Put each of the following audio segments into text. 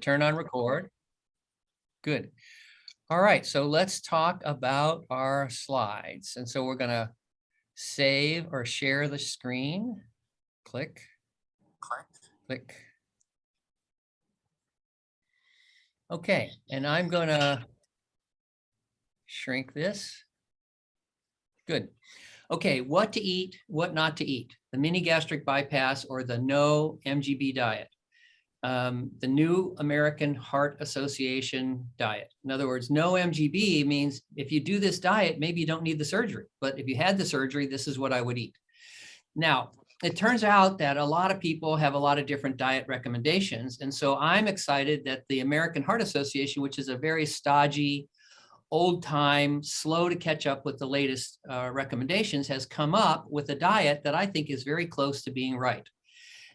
Turn on record. Good. All right, so let's talk about our slides. And so we're going to save or share the screen. Click, click. Okay, and I'm going to shrink this. Good. Okay, what to eat, what not to eat. The mini-gastric bypass or the no MGB diet. The new American Heart Association diet. In other words, no MGB means if you do this diet, maybe you don't need the surgery. But if you had the surgery, this is what I would eat. Now, it turns out that a lot of people have a lot of different diet recommendations. And so I'm excited that the American Heart Association, which is a very stodgy, old time, slow to catch up with the latest recommendations, has come up with a diet that I think is very close to being right.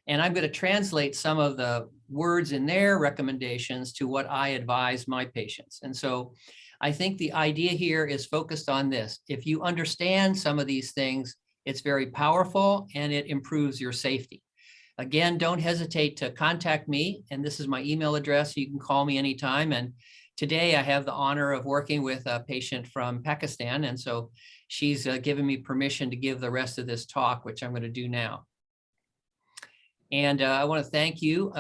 And I'm going to translate some of the words in their recommendations to what I advise my patients. And so I think the idea here is focused on this. If you understand some of these things, it's very powerful and it improves your safety. Again, don't hesitate to contact me. And this is my email address. You can call me anytime. And today I have the honor of working with a patient from Pakistan. And so she's given me permission to give the rest of this talk, which I'm going to do now. And I want to thank you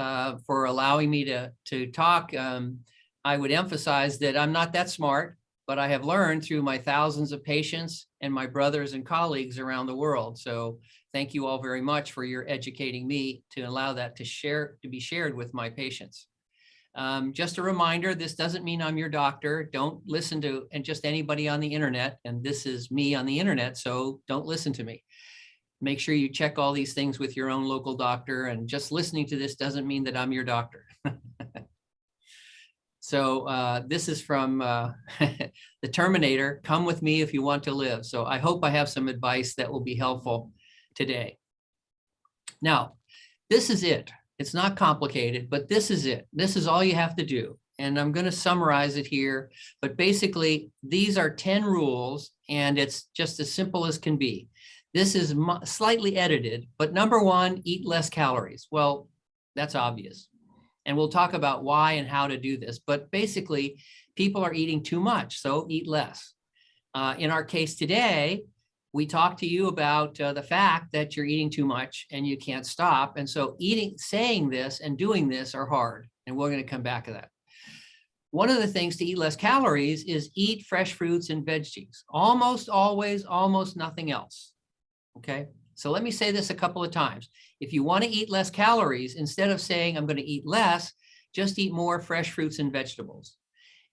for allowing me to talk. I would emphasize that I'm not that smart, but I have learned through my thousands of patients and my brothers and colleagues around the world. So thank you all very much for your educating me to allow that to be shared with my patients. Just a reminder, this doesn't mean I'm your doctor. Don't listen to just anybody on the internet. And this is me on the internet, so don't listen to me. Make sure you check all these things with your own local doctor, and just listening to this doesn't mean that I'm your doctor. So this is from the Terminator, come with me if you want to live. So I hope I have some advice that will be helpful today. Now, this is it. It's not complicated, but this is it. This is all you have to do. And I'm going to summarize it here, but basically these are 10 rules and it's just as simple as can be. This is slightly edited, but number one, eat less calories. Well, that's obvious. And we'll talk about why and how to do this. But basically, people are eating too much, so eat less. In our case today, we talked to you about the fact that you're eating too much and you can't stop. And so saying this and doing this are hard. And we're going to come back to that. One of the things to eat less calories is eat fresh fruits and veggies. Almost always, almost nothing else. Okay, so let me say this a couple of times. If you want to eat less calories, instead of saying I'm going to eat less, just eat more fresh fruits and vegetables.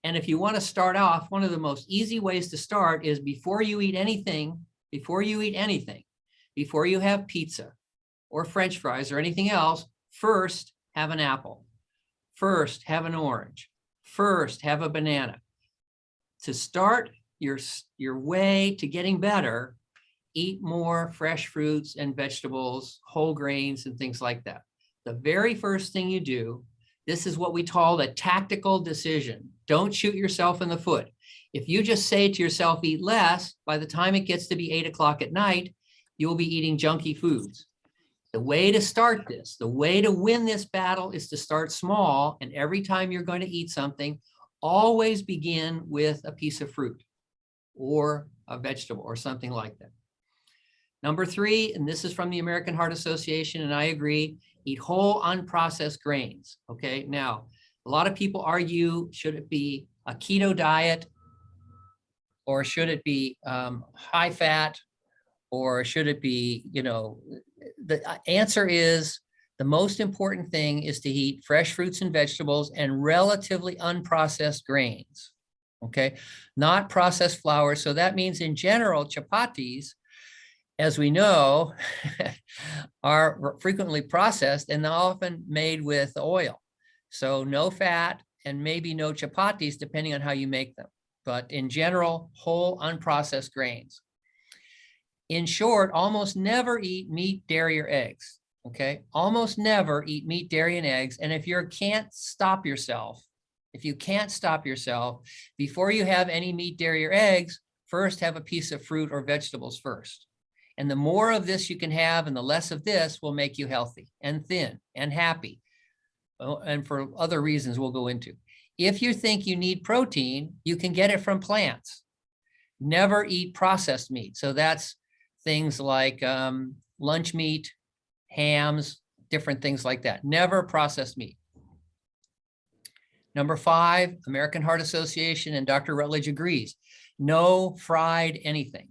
And if you want to start off, one of the most easy ways to start is before you eat anything, before you have pizza or French fries or anything else, first have an apple, first have an orange, first have a banana. To start your way to getting better, eat more fresh fruits and vegetables, whole grains, and things like that. The very first thing you do, this is what we call a tactical decision. Don't shoot yourself in the foot. If you just say to yourself, eat less, by the time it gets to be 8 o'clock at night, you'll be eating junky foods. The way to start this, the way to win this battle is to start small. And every time you're going to eat something, always begin with a piece of fruit or a vegetable or something like that. Number 3, and this is from the American Heart Association, and I agree, eat whole unprocessed grains. Okay, now, a lot of people argue, should it be a keto diet or should it be high fat or should it be, the answer is the most important thing is to eat fresh fruits and vegetables and relatively unprocessed grains. Okay, not processed flour. So that means in general, chapatis, as we know, are frequently processed and often made with oil. So no fat and maybe no chapatis, depending on how you make them. But in general, whole unprocessed grains. In short, almost never eat meat, dairy, or eggs. Okay, almost never eat meat, dairy, and eggs. And if you can't stop yourself, before you have any meat, dairy, or eggs, first have a piece of fruit or vegetables first. And the more of this you can have and the less of this will make you healthy and thin and happy. and for other reasons we'll go into. If you think you need protein, you can get it from plants. Never eat processed meat. So that's things like lunch meat, hams, different things like that. Never processed meat. Number 5, American Heart Association and Dr. Rutledge agrees. No fried anything.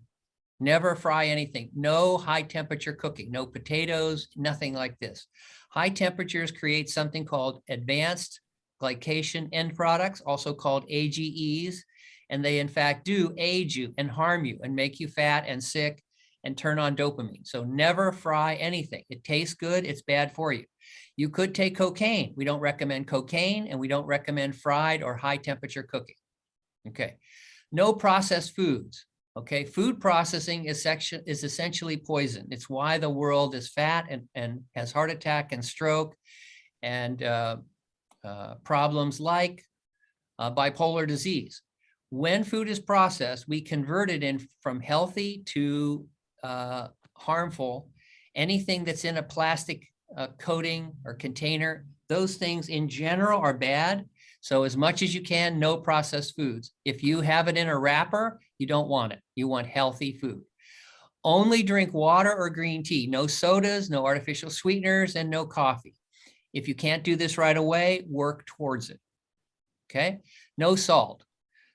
Never fry anything. No high temperature cooking. No potatoes, nothing like this. High temperatures create something called advanced glycation end products, also called AGEs. And they in fact do age you and harm you and make you fat and sick and turn on dopamine. So never fry anything. It tastes good, it's bad for you. You could take cocaine. We don't recommend cocaine, and we don't recommend fried or high temperature cooking. Okay. No processed foods. Okay. Food processing is essentially poison. It's why the world is fat and has heart attack and stroke and problems like bipolar disease. When food is processed, we convert it in from healthy to harmful. Anything that's in a plastic coating or container, those things in general are bad. So as much as you can, no processed foods. If you have it in a wrapper, you don't want it. You want healthy food. Only drink water or green tea. No sodas, no artificial sweeteners, and no coffee. If you can't do this right away, work towards it. Okay? No salt.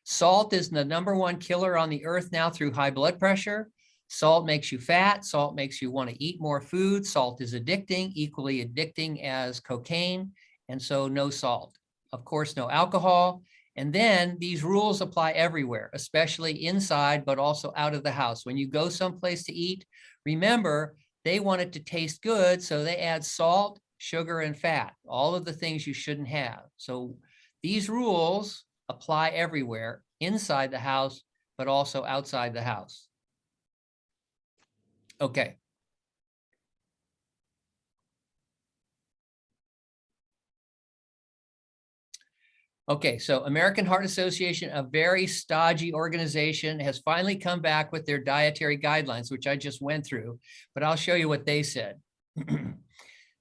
Salt is the #1 killer on the earth now through high blood pressure. Salt makes you fat. Salt makes you want to eat more food. Salt is addicting, equally addicting as cocaine. And so no salt. Of course, no alcohol. And then these rules apply everywhere, especially inside, but also out of the house. When you go someplace to eat, remember, they want it to taste good. So they add salt, sugar, and fat, all of the things you shouldn't have. So these rules apply everywhere, inside the house, but also outside the house. Okay. Okay, so American Heart Association, a very stodgy organization, has finally come back with their dietary guidelines, which I just went through, but I'll show you what they said.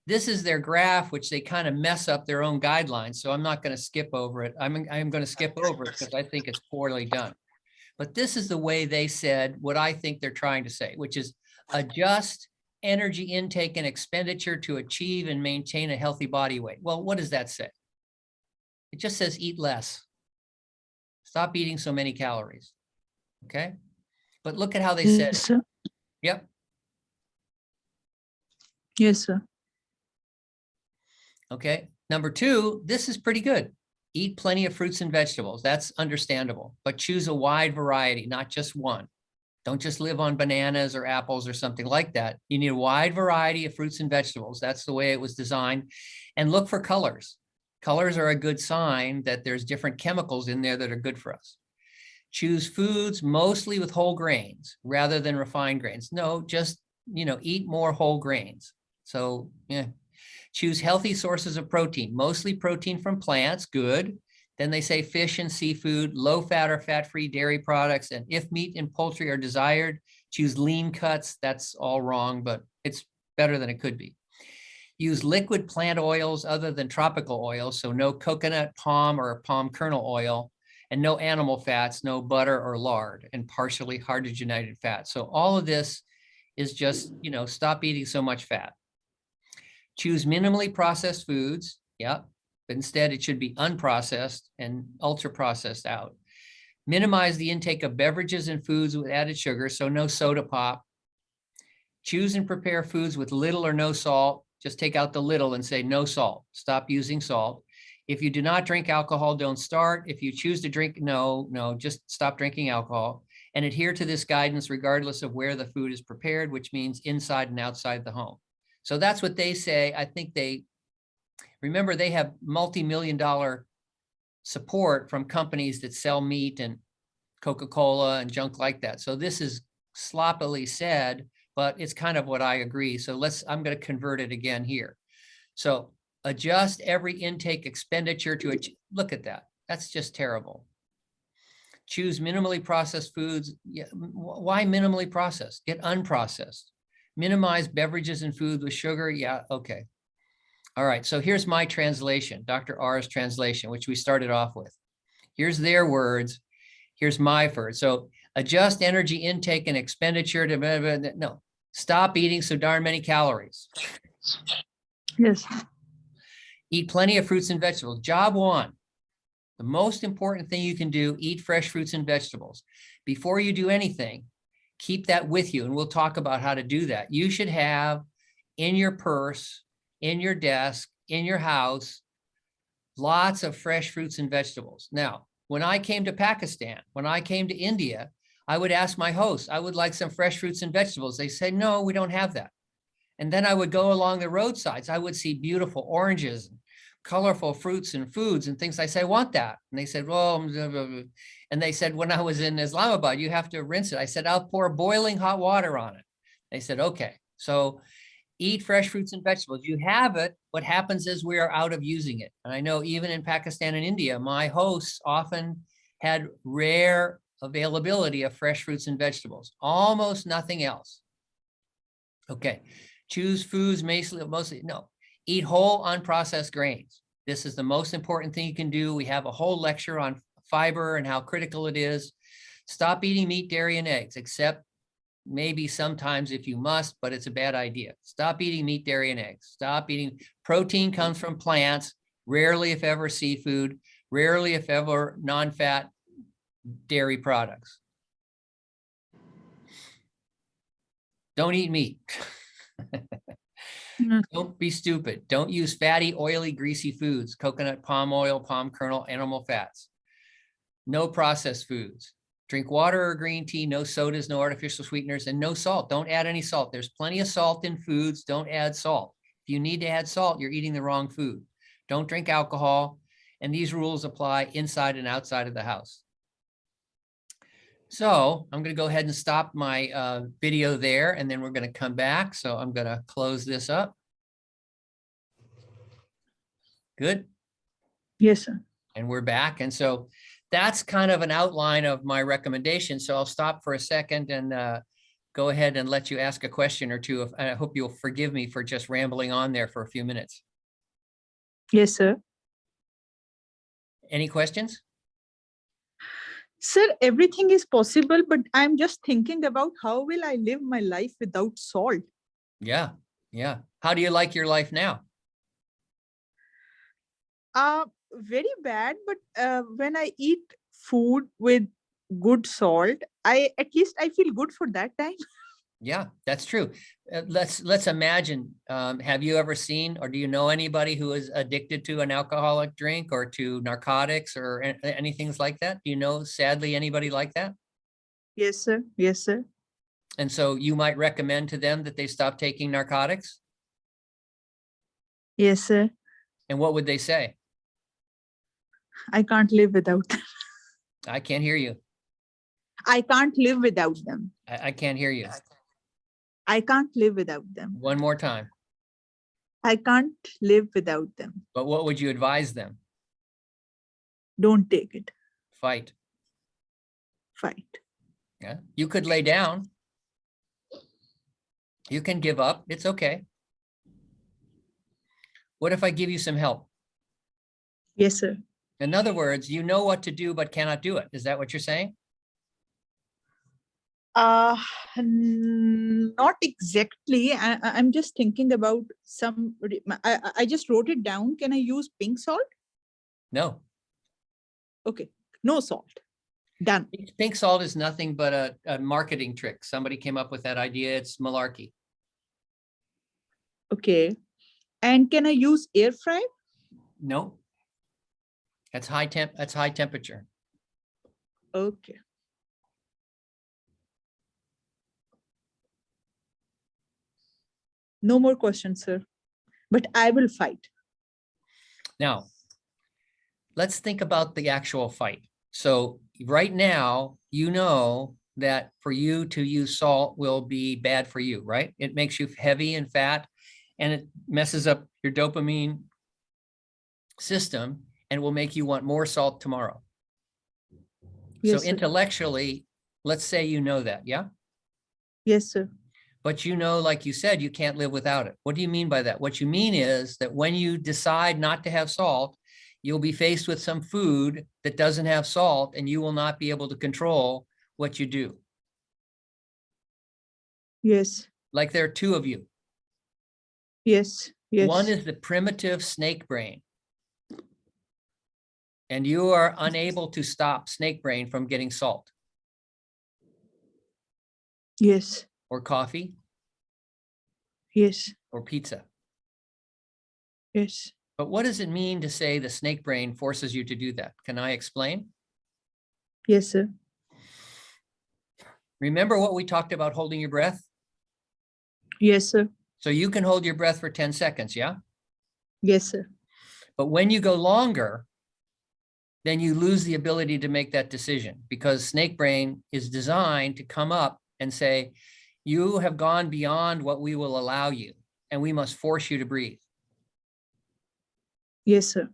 This is their graph, which they kind of mess up their own guidelines, so I'm not going to skip over it. I'm going to skip over it because I think it's poorly done. But this is the way they said what I think they're trying to say, which is adjust energy intake and expenditure to achieve and maintain a healthy body weight. Well, what does that say? It just says eat less. Stop eating so many calories. Okay. But look at how they said it. Sir. Yep. Yes, sir. Okay. Number 2, this is pretty good. Eat plenty of fruits and vegetables. That's understandable, but choose a wide variety, not just one. Don't just live on bananas or apples or something like that. You need a wide variety of fruits and vegetables. That's the way it was designed. And look for colors. Colors are a good sign that there's different chemicals in there that are good for us. Choose foods mostly with whole grains rather than refined grains. No, just, eat more whole grains. So, yeah. Choose healthy sources of protein, mostly protein from plants, good. Then they say fish and seafood, low fat or fat-free dairy products. And if meat and poultry are desired, choose lean cuts. That's all wrong, but it's better than it could be. Use liquid plant oils other than tropical oils, so no coconut, palm, or palm kernel oil, and no animal fats, no butter or lard, and partially hydrogenated fat. So all of this is just, stop eating so much fat. Choose minimally processed foods, but instead it should be unprocessed and ultra-processed out. Minimize the intake of beverages and foods with added sugar, so no soda pop. Choose and prepare foods with little or no salt. Just take out the little and say no salt. Stop using salt. If you do not drink alcohol, don't start. If you choose to drink, no, just stop drinking alcohol. And adhere to this guidance regardless of where the food is prepared, which means inside and outside the home. So that's what they say. I think remember, they have multi-million-dollar support from companies that sell meat and Coca-Cola and junk like that. So this is sloppily said, but it's kind of what I agree. So I'm going to convert it again here. So adjust every intake expenditure to look at that. That's just terrible. Choose minimally processed foods. Yeah, why minimally processed? Get unprocessed. Minimize beverages and food with sugar. Yeah, okay. All right, so here's my translation, Dr. R's translation, which we started off with. Here's their words. Here's my words. So adjust energy intake and expenditure to, blah, blah, blah. No, stop eating so darn many calories. Yes. Eat plenty of fruits and vegetables. Job one, the most important thing you can do, eat fresh fruits and vegetables. Before you do anything, keep that with you, and we'll talk about how to do that. You should have in your purse, in your desk, in your house, lots of fresh fruits and vegetables. Now, when I came to Pakistan, when I came to India, I would ask my host, I would like some fresh fruits and vegetables. They said, no, we don't have that. And then I would go along the roadsides. I would see beautiful oranges, and colorful fruits and foods and things. I say, I want that. And they said, well, and they said, when I was in Islamabad, you have to rinse it. I said, I'll pour boiling hot water on it. They said, okay. So eat fresh fruits and vegetables. You have it. What happens is we are out of using it. And I know even in Pakistan and India, my hosts often had rare availability of fresh fruits and vegetables, almost nothing else. Okay. Choose foods, mostly, no. Eat whole unprocessed grains. This is the most important thing you can do. We have a whole lecture on fiber and how critical it is. Stop eating meat, dairy, and eggs, except maybe sometimes if you must, but it's a bad idea. Stop eating meat, dairy, and eggs. Stop eating. Protein comes from plants, rarely if ever seafood, rarely if ever non-fat dairy products. Don't eat meat. Don't be stupid. Don't use fatty, oily, greasy foods, coconut, palm oil, palm kernel, animal fats. No processed foods. Drink water or green tea, no sodas, no artificial sweeteners, and no salt. Don't add any salt. There's plenty of salt in foods. Don't add salt. If you need to add salt, you're eating the wrong food. Don't drink alcohol. And these rules apply inside and outside of the house. So I'm going to go ahead and stop my video there, and then we're going to come back. So I'm going to close this up. Good. Yes, sir. And we're back. And so that's kind of an outline of my recommendation. So I'll stop for a second and go ahead and let you ask a question or two. I hope you'll forgive me for just rambling on there for a few minutes. Yes, sir. Any questions? Sir, everything is possible, but I'm just thinking about how will I live my life without salt? Yeah, yeah. How do you like your life now? Very bad, but when I eat food with good salt, at least I feel good for that time. Yeah, that's true. Let's imagine, have you ever seen, or do you know anybody who is addicted to an alcoholic drink or to narcotics or anything like that? Do you know, sadly, anybody like that? Yes, sir. Yes, sir. And so you might recommend to them that they stop taking narcotics? Yes, sir. And what would they say? I can't live without them. I can't hear you. I can't live without them. I can't hear you. I can't live without them. One more time. I can't live without them. But what would you advise them? Don't take it. Fight. Fight. Yeah. You could lay down. You can give up. It's okay. What if I give you some help? Yes, sir. In other words, you know what to do, but cannot do it. Is that what you're saying? Not exactly. I'm just thinking about some, I just wrote it down. Can I use pink salt? No. Okay. No salt. Done. Pink salt is nothing but a marketing trick. Somebody came up with that idea. It's malarkey. Okay. And can I use air fry? No. That's high temperature. Okay. No more questions, sir. But I will fight. Now, let's think about the actual fight. So right now, you know that for you to use salt will be bad for you, right? It makes you heavy and fat, and it messes up your dopamine system and will make you want more salt tomorrow. Yes, so sir. intellectually, let's say you know that, yeah? Yes, sir. But you know, like you said, you can't live without it. What do you mean by that? What you mean is that when you decide not to have salt, you'll be faced with some food that doesn't have salt, and you will not be able to control what you do. Yes. Like there are two of you. Yes. Yes. One is the primitive snake brain. And you are unable to stop snake brain from getting salt. Yes. Or coffee. Yes. Or pizza. Yes. But what does it mean to say the snake brain forces you to do that? Can I explain? Yes, sir. Remember what we talked about holding your breath? Yes, sir. So you can hold your breath for 10 seconds, yeah? Yes, sir. But when you go longer, then you lose the ability to make that decision, because snake brain is designed to come up and say, you have gone beyond what we will allow you, and we must force you to breathe. Yes, sir.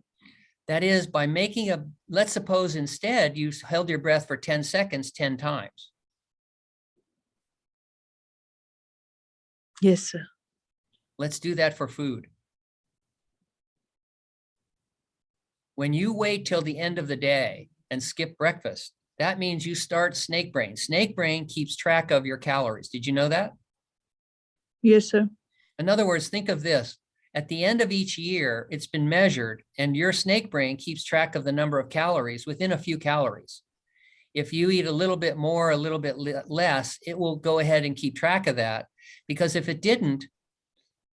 That is, by making let's suppose instead you held your breath for 10 seconds, 10 times. Yes, sir. Let's do that for food. When you wait till the end of the day and skip breakfast, that means you start snake brain. Snake brain keeps track of your calories. Did you know that? Yes, sir. In other words, think of this. At the end of each year, it's been measured, and your snake brain keeps track of the number of calories within a few calories. If you eat a little bit more, a little bit less, it will go ahead and keep track of that, because if it didn't,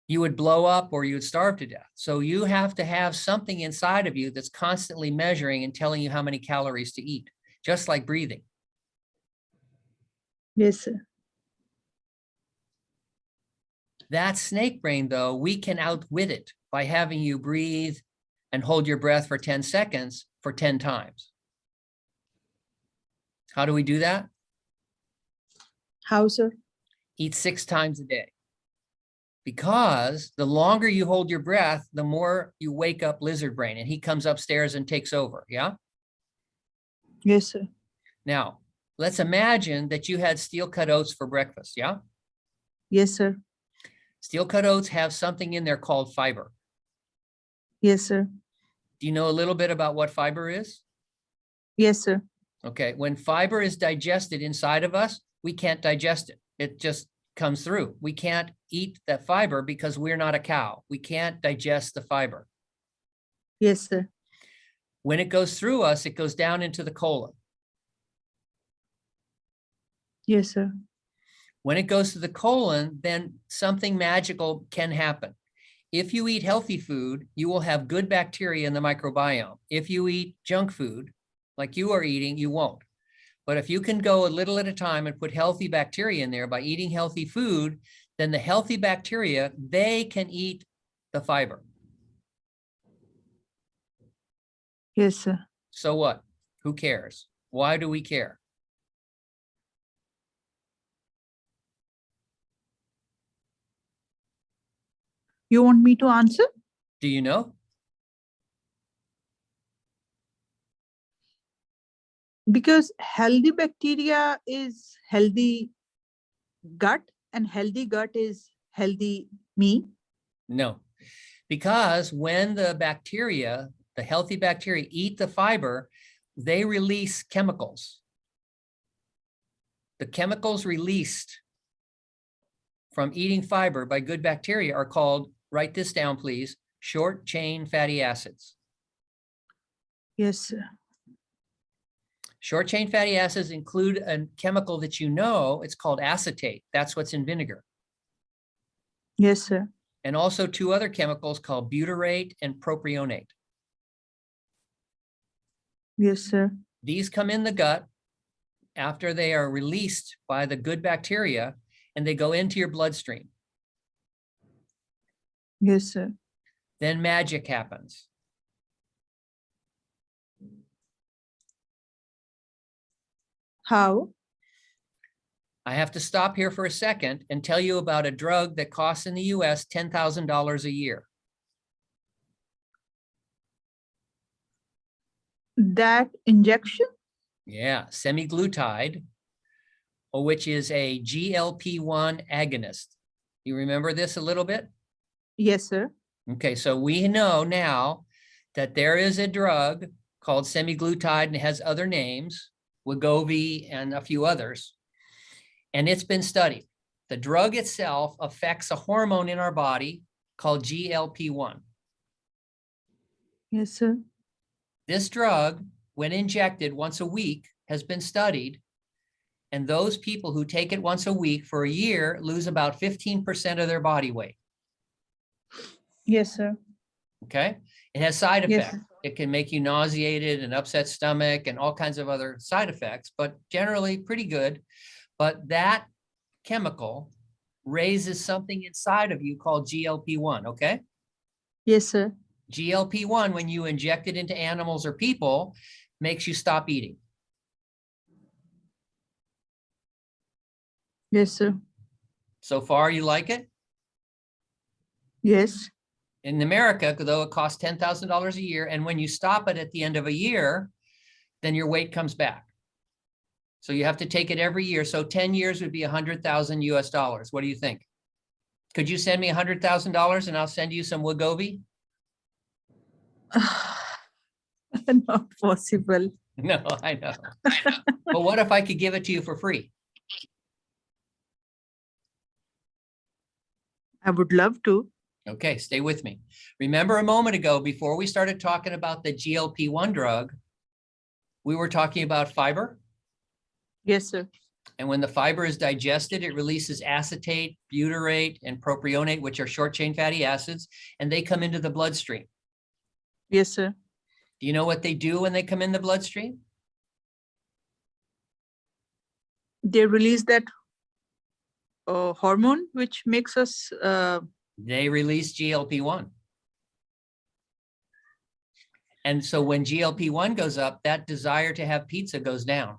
you would blow up or you would starve to death. So you have to have something inside of you that's constantly measuring and telling you how many calories to eat, just like breathing. Yes, sir. That snake brain, though, we can outwit it by having you breathe and hold your breath for 10 seconds for 10 times. How do we do that? How, sir? Eat 6 times a day. Because the longer you hold your breath, the more you wake up lizard brain, and he comes upstairs and takes over, yeah? Yes, sir. Now, let's imagine that you had steel-cut oats for breakfast, yeah? Yes, sir. Steel-cut oats have something in there called fiber. Yes, sir. Do you know a little bit about what fiber is? Yes, sir. Okay, when fiber is digested inside of us, we can't digest it. It just comes through. We can't eat that fiber because we're not a cow. We can't digest the fiber. Yes, sir. When it goes through us, it goes down into the colon. Yes, sir. When it goes to the colon, then something magical can happen. If you eat healthy food, you will have good bacteria in the microbiome. If you eat junk food, like you are eating, you won't. But if you can go a little at a time and put healthy bacteria in there by eating healthy food, then the healthy bacteria, they can eat the fiber. Yes, sir. So what? Who cares? Why do we care? You want me to answer? Do you know? Because healthy bacteria is healthy gut, and healthy gut is healthy me. No, because when the bacteria, the healthy bacteria, eat the fiber, they release chemicals. The chemicals released from eating fiber by good bacteria are called, write this down, please, short chain fatty acids. Yes, sir. Short chain fatty acids include a chemical that you know, it's called acetate. That's what's in vinegar. Yes, sir. And also 2 other chemicals called butyrate and propionate. Yes, sir. These come in the gut after they are released by the good bacteria, and they go into your bloodstream. Yes, sir. Then magic happens. How? I have to stop here for a second and tell you about a drug that costs in the US $10,000 a year. That injection? Yeah, semaglutide, which is a GLP1 agonist. You remember this a little bit? Yes, sir. Okay, so we know now that there is a drug called semaglutide and it has other names, Wegovy and a few others, and it's been studied. The drug itself affects a hormone in our body called GLP1. Yes, sir. This drug, when injected once a week, has been studied, and those people who take it once a week for a year lose about 15% of their body weight. Yes, sir. Okay? It has side Yes, effects. sir. It can make you nauseated and upset stomach and all kinds of other side effects, but generally pretty good. But that chemical raises something inside of you called GLP1, okay? Yes, sir. GLP1, when you inject it into animals or people, makes you stop eating. Yes, sir. So far, you like it? Yes. In America, though, it costs $10,000 a year. And when you stop it at the end of a year, then your weight comes back. So you have to take it every year. So 10 years would be 100,000 US dollars. What do you think? Could you send me $100,000 and I'll send you some Wegovy? Not possible. No, I know. But what if I could give it to you for free? I would love to. Okay, stay with me. Remember a moment ago, before we started talking about the GLP-1 drug, we were talking about fiber. Yes, sir. And when the fiber is digested, it releases acetate, butyrate, and propionate, which are short-chain fatty acids, and they come into the bloodstream. Yes, sir. Do you know what they do when they come in the bloodstream? They release that hormone which makes us They release GLP-1. And so when GLP-1 goes up, that desire to have pizza goes down.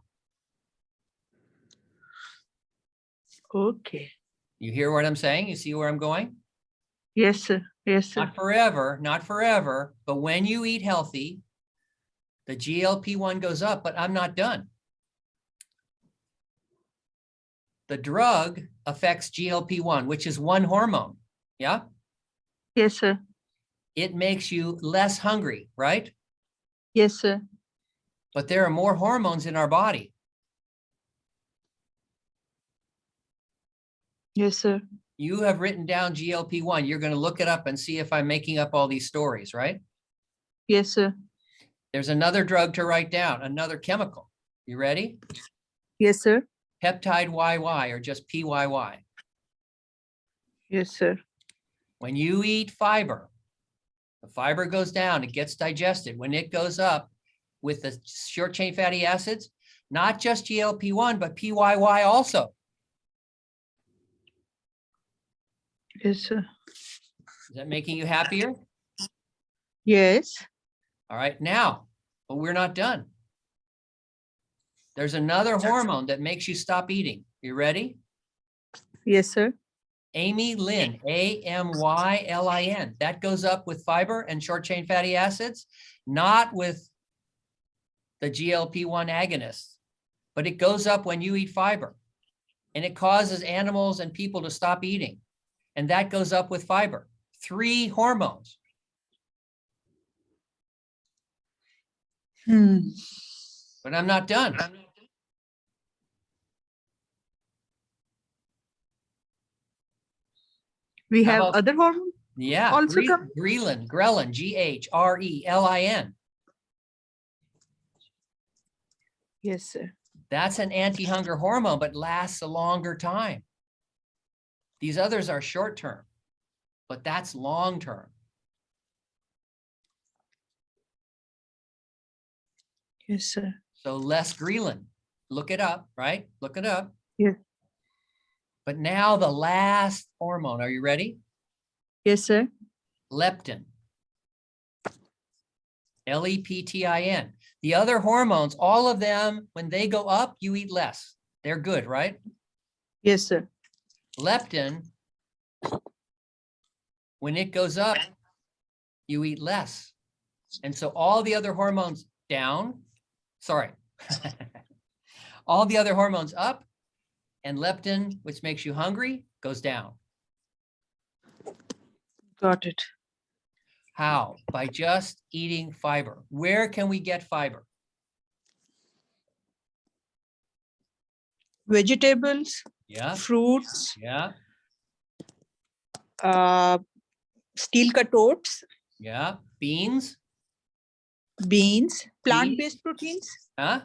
okay. You hear what I'm saying? You see where I'm going? Yes, sir. Yes, sir. Not forever, not forever, but when you eat healthy, the GLP-1 goes up, but I'm not done. The drug affects GLP-1, which is one hormone. Yeah? Yes, sir. It makes you less hungry, right? Yes, sir. But there are more hormones in our body. Yes, sir. You have written down GLP-1. You're going to look it up and see if I'm making up all these stories, right? Yes, sir. There's another drug to write down, another chemical. You ready? Yes, sir. Peptide YY, or just PYY. Yes, sir. When you eat fiber, the fiber goes down, it gets digested. When it goes up with the short chain fatty acids, not just GLP-1, but PYY also. Yes, sir. Is that making you happier? Yes. All right, now, but we're not done. There's another hormone that makes you stop eating. You ready? Yes, sir. amylin, AMYLIN. That goes up with fiber and short chain fatty acids, not with the GLP-1 agonists, but it goes up when you eat fiber, and it causes animals and people to stop eating. And that goes up with fiber. 3 hormones. But I'm not done. We How have about- other hormones Yeah, also come. ghrelin, GHRELIN. Yes, sir. That's an anti-hunger hormone, but lasts a longer time. These others are short-term, but that's long-term. Yes, sir. So less ghrelin. Look it up, right? Look it up. Yeah. But now the last hormone, are you ready? Yes, sir. Leptin. Leptin. The other hormones, all of them, when they go up, you eat less. They're good, right? Yes, sir. Leptin, when it goes up, you eat less. And so all the other hormones down, sorry, all the other hormones up, And leptin, which makes you hungry, goes down. Got it. How? By just eating fiber. Where can we get fiber? Vegetables, Yeah, fruits, yeah, steel cut oats, yeah. Beans, beans, peas, plant-based proteins, huh?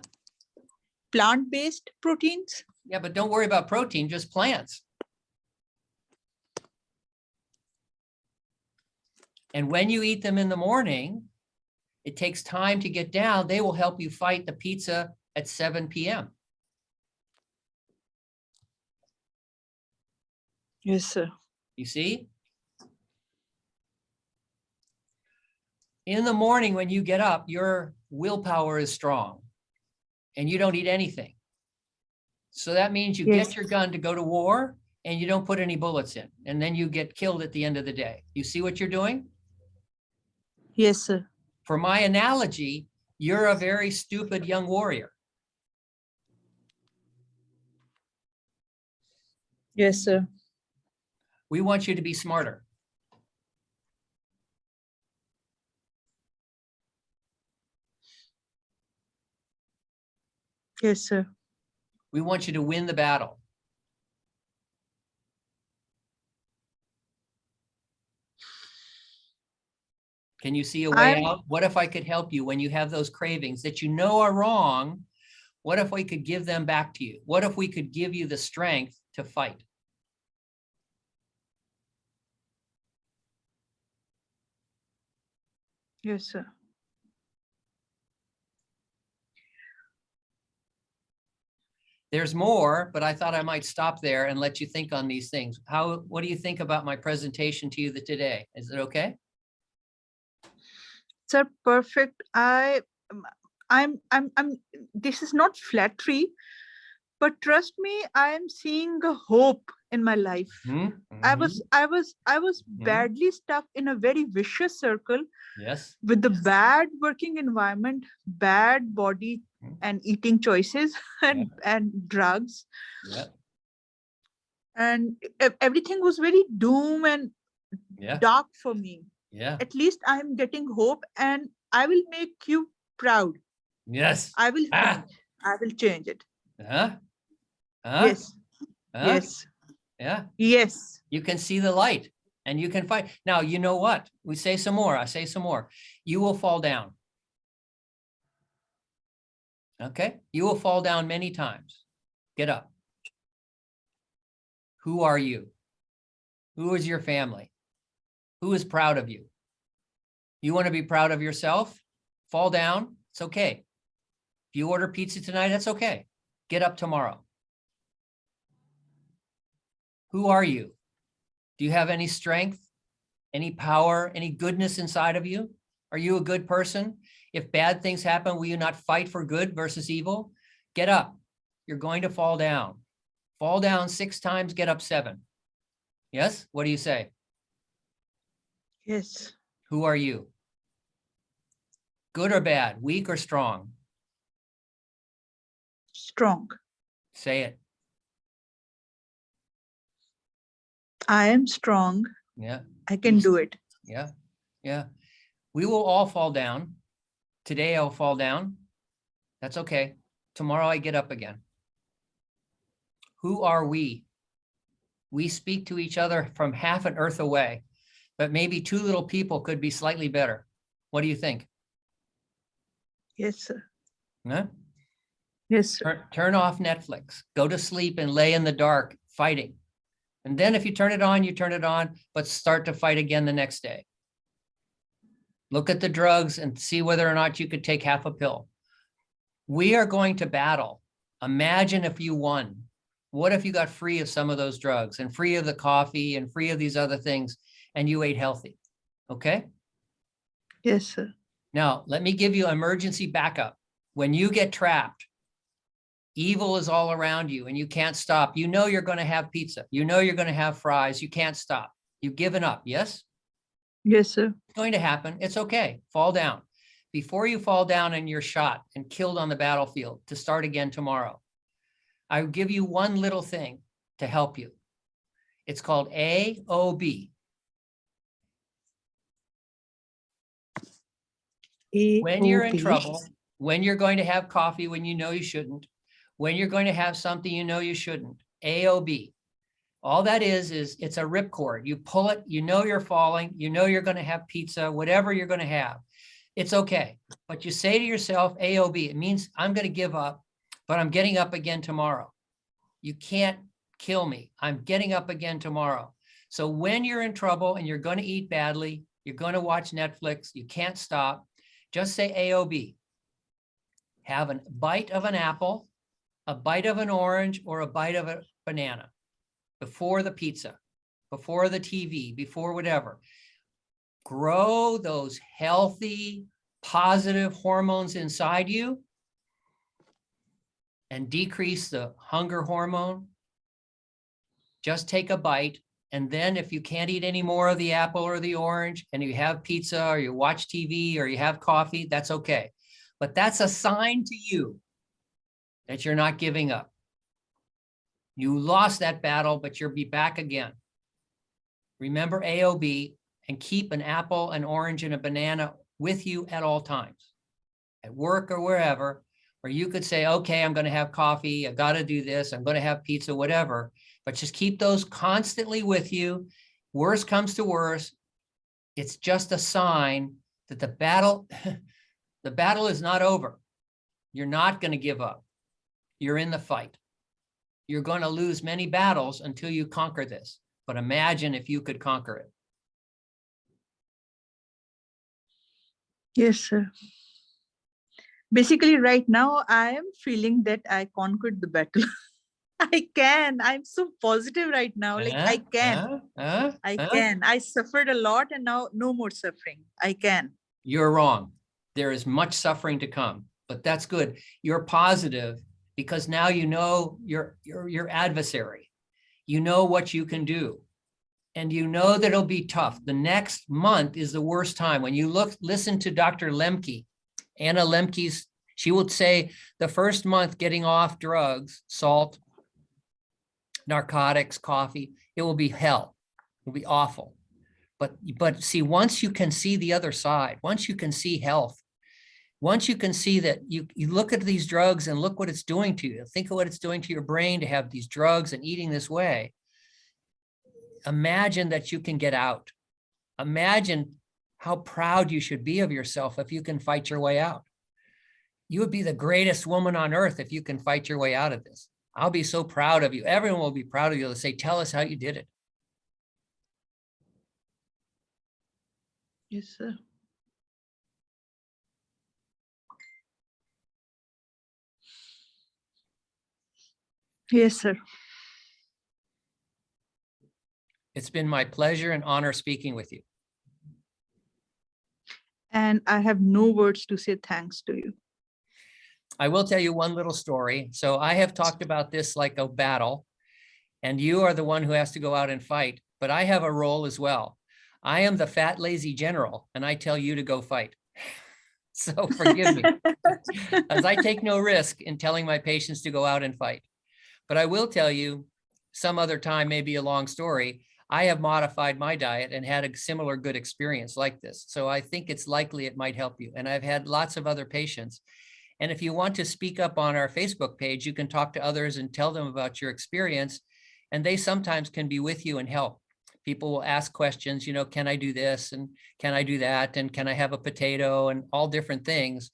plant-based proteins. Yeah, but don't worry about protein, just plants. And when you eat them in the morning, it takes time to get down. They will help you fight the pizza at 7 p.m. Yes, sir. You see? In the morning, when you get up, your willpower is strong and you don't eat anything. So that means you Yes. get your gun to go to war and you don't put any bullets in, and then you get killed at the end of the day. You see what you're doing? Yes, sir. For my analogy, you're a very stupid young warrior. Yes, sir. We want you to be smarter. Yes, sir. We want you to win the battle. Can you see a way out? What if I could help you when you have those cravings that you know are wrong? What if we could give them back to you? What if we could give you the strength to fight? Yes, sir. There's more, but I thought I might stop there and let you think on these things. What do you think about my presentation to you today? Is it okay? Sir, perfect. I'm, this is not flattery, but trust me, I am seeing a hope in my life. I was badly stuck in a very vicious circle. Yes. With the bad working environment, bad body and eating choices and drugs. Yeah. And everything was very doom and dark for me. Yeah. At least I'm getting hope, and I will make you proud. Yes. I will change. I will change it. Huh? Yes. Huh? Yes. Yeah. Yes. You can see the light and you can fight. Now, you know what? We say some more. I say some more. You will fall down. Okay? You will fall down many times. Get up. Who are you? Who is your family? Who is proud of you? You want to be proud of yourself? Fall down. It's okay. If you order pizza tonight, that's okay. Get up tomorrow. Who are you? Do you have any strength, any power, any goodness inside of you? Are you a good person? If bad things happen, will you not fight for good versus evil? Get up. You're going to fall down. Fall down 6 times, get up 7. Yes? What do you say? Yes. Who are you? Good or bad? Weak or strong? Strong. Say it. I am strong. Yeah. I can do it. Yeah. Yeah. We will all fall down. Today I'll fall down. That's okay. Tomorrow I get up again. Who are we? We speak to each other from half an earth away, but maybe 2 little people could be slightly better. What do you think? Yes, sir. Huh? Yes, sir. Turn off Netflix. Go to sleep and lay in the dark fighting. And then if you turn it on, you turn it on, but start to fight again the next day. Look at the drugs and see whether or not you could take half a pill. We are going to battle. Imagine if you won. What if you got free of some of those drugs and free of the coffee and free of these other things and you ate healthy? Okay? Yes, sir. Now, let me give you emergency backup. When you get trapped, evil is all around you and you can't stop. You know you're going to have pizza. You know you're going to have fries. You can't stop. You've given up. Yes? Yes, sir. It's going to happen. It's okay. Fall down. Before you fall down and you're shot and killed on the battlefield, to start again tomorrow, I'll give you one little thing to help you. It's called AOB. When you're in trouble, when you're going to have coffee when you know you shouldn't, when you're going to have something you know you shouldn't, AOB. All that is it's a ripcord. You pull it, you know you're falling, you know you're going to have pizza, whatever you're going to have. It's okay. But you say to yourself, AOB, it means I'm going to give up, but I'm getting up again tomorrow. You can't kill me. I'm getting up again tomorrow. So when you're in trouble and you're going to eat badly, you're going to watch Netflix, you can't stop, just say AOB. Have a bite of an apple, a bite of an orange, or a bite of a banana before the pizza, before the TV, before whatever. Grow those healthy, positive hormones inside you and decrease the hunger hormone. Just take a bite. And then if you can't eat any more of the apple or the orange and you have pizza or you watch TV or you have coffee, that's okay. But that's a sign to you that you're not giving up. You lost that battle, but you'll be back again. Remember AOB and keep an apple, an orange, and a banana with you at all times, at work or wherever, or you could say, okay, I'm going to have coffee. I got to do this. I'm going to have pizza, whatever, but just keep those constantly with you. Worst comes to worst. It's just a sign that the battle is not over. You're not going to give up. You're in the fight. You're going to lose many battles until you conquer this. But imagine if you could conquer it. Yes, sir. Basically, right now, I am feeling that I conquered the battle. I can. I'm so positive right now. Like, I can. I can. I suffered a lot and now no more suffering. I can. You're wrong. There is much suffering to come, but that's good. You're positive because now you know your adversary. You know what you can do. And you know that it'll be tough. The next month is the worst time. When you listen to Dr. Lemke, Anna Lemke's, she would say the first month getting off drugs, salt, narcotics, coffee, it will be hell. It will be awful. But see, once you can see the other side, once you can see health, once you can see that you look at these drugs and look what it's doing to you, think of what it's doing to your brain to have these drugs and eating this way. Imagine that you can get out. Imagine how proud you should be of yourself if you can fight your way out. You would be the greatest woman on earth if you can fight your way out of this. I'll be so proud of you. Everyone will be proud of you. They'll say, tell us how you did it. Yes, sir. Yes, sir. It's been my pleasure and honor speaking with you. And I have no words to say thanks to you. I will tell you one little story. So I have talked about this like a battle, and you are the one who has to go out and fight, but I have a role as well. I am the fat, lazy general, and I tell you to go fight. So forgive me, as I take no risk in telling my patients to go out and fight. But I will tell you some other time, maybe a long story, I have modified my diet and had a similar good experience like this. So I think it's likely it might help you. And I've had lots of other patients. And if you want to speak up on our Facebook page, you can talk to others and tell them about your experience. And they sometimes can be with you and help. People will ask questions, you know, can I do this? And can I do that? And can I have a potato? And all different things.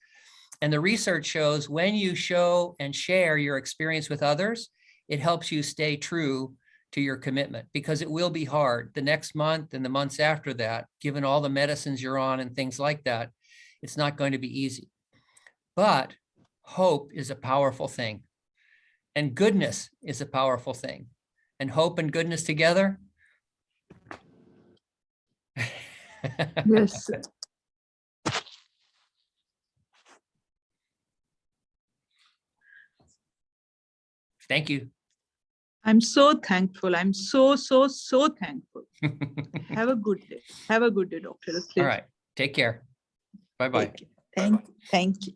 And the research shows when you show and share your experience with others, it helps you stay true to your commitment, because it will be hard the next month and the months after that, given all the medicines you're on and things like that. It's not going to be easy. But hope is a powerful thing. And goodness is a powerful thing. And hope and goodness together. Yes. Thank you. I'm so thankful. I'm so thankful. Have a good day. Have a good day, Dr. All right. Take care. Bye-bye. Thank you.